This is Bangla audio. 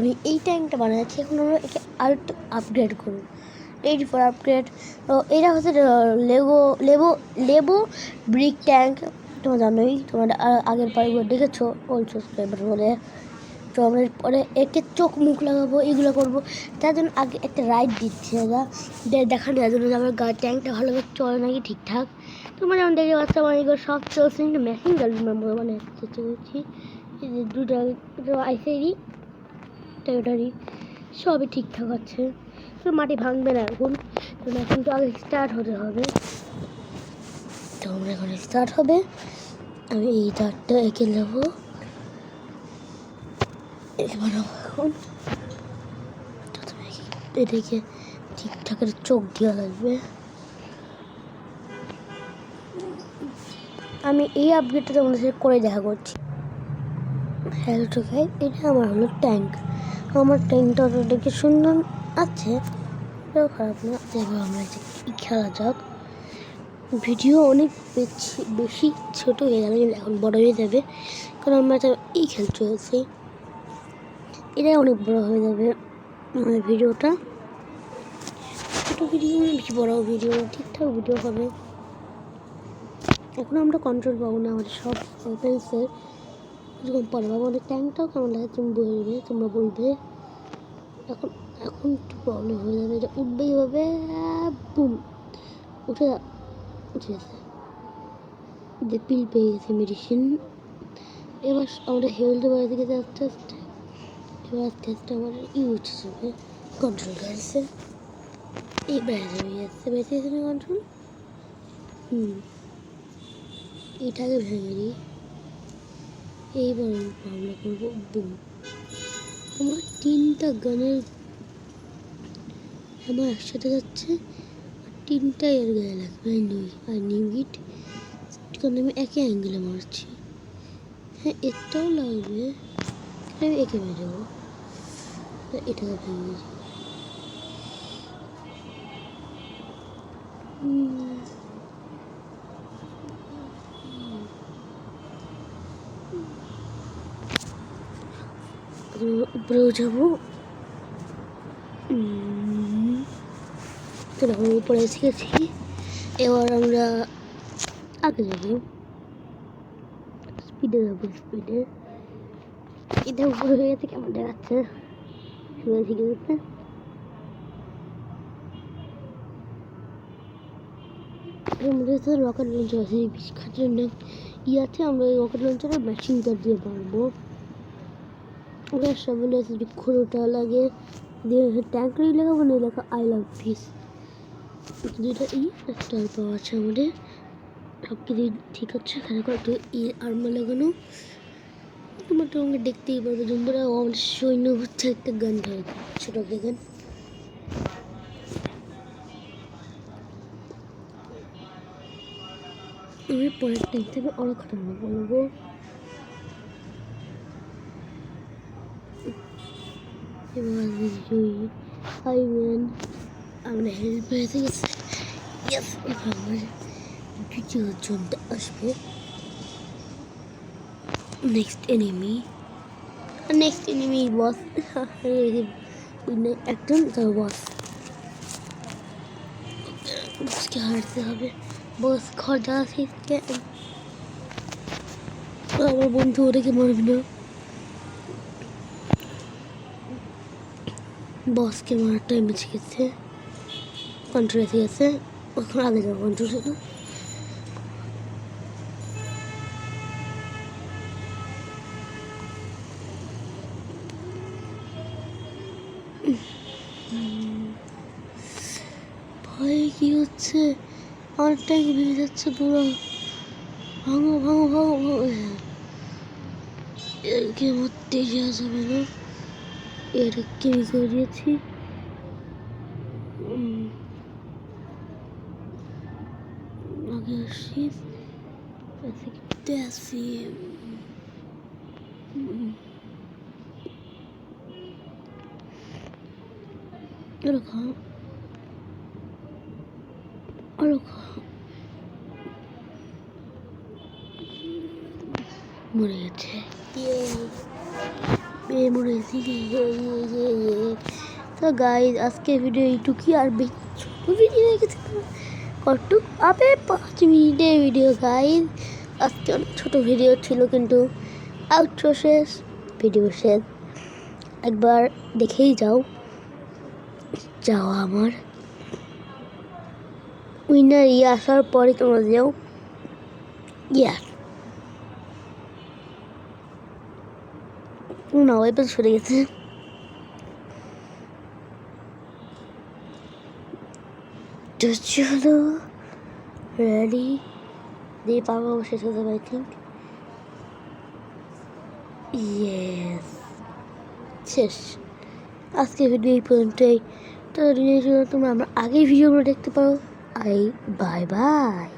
আমি এই ট্যাঙ্কটা বানাচ্ছি। এখন আমরা একে আর একটু আপগ্রেড করব। Ready for upgrade. তো এটা হচ্ছে লেবো ব্রিক ট্যাঙ্ক। তোমরা জানোই, তোমরা আগের পারগুলো দেখেছো ওল্ড সাবস্ক্রাইবার বলে। তো আমরা পরে একে চোখ মুখ লাগাবো, এগুলো করবো। তার জন্য আগে একটা রাইড দিচ্ছি এরা দেখানো যার জন্য আমার ট্যাঙ্কটা ভালোভাবে চলে নাকি ঠিকঠাক। তোমরা যেমন দেখতে পাচ্ছ আমার এগুলো সব চলছে, কিন্তু মেশিন গাড়ির মেম্বার মানে চেষ্টা করছি। এই যে দুটো আইসেরই টয়োটারি সবই ঠিকঠাক আছে, তো মাটি ভাঙবে না এখন। তো এখন তো আগে স্টার্ট হতে হবে। তো আমরা এখন স্টার্ট হবে। আমি এই তারটা এঁকে নেবো, বানাবো এখন। এটাকে ঠিকঠাক চোখ দেওয়া লাগবে। আমি এই আপডেটটা তোমাদের সাথে করে দেখা করছি। হ্যালো তো গাইস, এটা আমার হলো ট্যাঙ্ক। আমার ট্যাঙ্কটা দেখে সুন্দর আছে, এটাও খারাপ না। দেখো আমরা খেলা যাক। ভিডিও অনেক বেশি ছোট হয়ে গেল, এখন বড় হয়ে যাবে, কারণ আমরা এই খেল চলছে। এটাই অনেক বড় হয়ে যাবে আমাদের ভিডিওটা। ছোটো ভিডিও বেশি বড় ভিডিও, ঠিকঠাক ভিডিও হবে। এখন আমরা কন্ট্রোল পাবো না আমাদের সব ওপেন্সের, যখন পরে পাবো। আমাদের ট্যাঙ্কটাও কেমন লাগে তোমরা বলবে। এখন একটু প্রবলেম হয়ে যাবে, এটা উঠবেই হবে। বুম, উঠে গেছে। যে পিল পেয়ে গেছে মেডিসিন। এবার আমরা হেলথ বাড়িতে গেছে আস্তে আস্তে। এবার আস্তে আস্তে আমাদের উঠে যাবে কন্ট্রোল গেছে। এই বেঁচে গেছে না কন্ট্রোল। এটাকে ভেঙে দিই। এইবার আমরা করবো বুম। আমার 3টা গানের আমার একসাথে যাচ্ছে, আর 3টাই এর গায়ে লাগবে। নিউ হিট, কারণ আমি একই অ্যাঙ্গেলে মারছি। হ্যাঁ, এটাও লাগবে, আমি একে বেরোবো। এটাকে ভেঙে দিই। উপরেও যাবো। আমরা উপরে এসে গেছি। এবার আমরা আগে যাবো, স্পিডে যাবো। এটা উপরে হয়ে গেছে, কেমন দেখাচ্ছে শুনেছি গেছে। রকেট লঞ্চার আছে, খাটের জন্য আছে। আমরা এই রকেট লঞ্চারে মেশিন গান দিয়ে পারবো। ওরা সব বলে আছে যে খোলোটা লাগে দিয়ে ট্যাঙ্কই লাগাবো, না লেখা আই লাভ পিস। দুইটা একটা পাওয়া আছে আমাদের, সব কিছু ঠিক আছে। এখানে কয়েকটা আর্মার লাগানো। তোমরা তো আমাকে দেখতেই পারবে, তোমরা আমাদের সৈন্য হচ্ছে একটা গান ধরে ছোট গান। আমি পরের ট্যাঙ্ক থেকে অনেক খতরনাক বলবো। এবার আমরা হেল্প পেয়ে গেছে। এবার আমার দ্বিতীয় জনটা আসবে, নেক্সট এনিমি বস। একজন তার বসকে হারতে হবে। বস ঘর যাওয়া শিখতে, আমার বন্ধু ওটাকে মারবে না। বসকে মারার টাইম বেঁচে গেছে, কন্ট্রোল এসে গেছে। এখন আগে যাবো কন্ট্রোল শুধু। ভয় কি হচ্ছে, আমার ট্যাঙ্ক ভেঙে যাচ্ছে পুরো। ভাঙো ভাঙো ভাঙো ভাঙো। এরকে মরতে যাওয়া যাবে না, এরকে আমি করে দিয়েছি। আগে আসি আসি। মরে গেছে। মেমোরিজ তো গাইজ আজকে ভিডিও এইটুকুই, আর ছোট ভিডিও হয়ে গেছে কত আবে 5 মিনিটের ভিডিও গাইজ। আজকে অনেক ছোটো ভিডিও ছিল কিন্তু আউটরো শেষ, ভিডিও শেষ, একবার দেখেই যাও আমার উইনার আসার পরে তোমরা যাও না এবার সরে গেছে। চলো রেডি দিয়ে পাবো শেষ হয়ে যাবে আই থিঙ্ক। ইয়েস শেষ। আজকে ভিডিও এই পর্যন্তই। তো তোমরা আমার আগের ভিডিওগুলো দেখতে পারো। Bye bye.